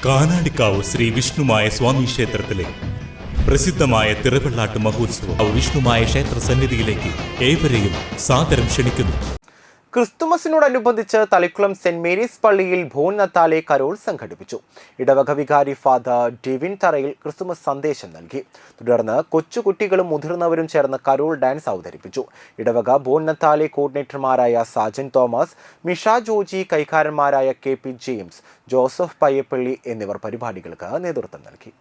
കാനാടിക്കാവ് ശ്രീ വിഷ്ണുമായ സ്വാമി ക്ഷേത്രത്തിലെ പ്രസിദ്ധമായ തിറവെള്ളാട്ട് മഹോത്സവം വിഷ്ണുമായ ക്ഷേത്ര സന്നിധിയിലേക്ക് ഏവരെയും സാദരം ക്ഷണിക്കുന്നു. ക്രിസ്തുമസിനോടനുബന്ധിച്ച് തളിക്കുളം സെന്റ് മേരീസ് പള്ളിയിൽ ഭോൻ നത്താലെ കരോൾ സംഘടിപ്പിച്ചു. ഇടവക വികാരി ഫാദർ ഡിവിൻ തറയിൽ ക്രിസ്തുമസ് സന്ദേശം നൽകി. തുടർന്ന് കൊച്ചുകുട്ടികളും മുതിർന്നവരും ചേർന്ന് കരോൾ ഡാൻസ് അവതരിപ്പിച്ചു. ഇടവക ഭോൻ നത്താലെ കോർഡിനേറ്റർമാരായ സാജൻ തോമസ്, മിഷ ജോജി, കൈക്കാരന്മാരായ KP ജെയിംസ്, ജോസഫ് പയ്യപ്പള്ളി എന്നിവർ പരിപാടികൾക്ക് നേതൃത്വം നൽകി.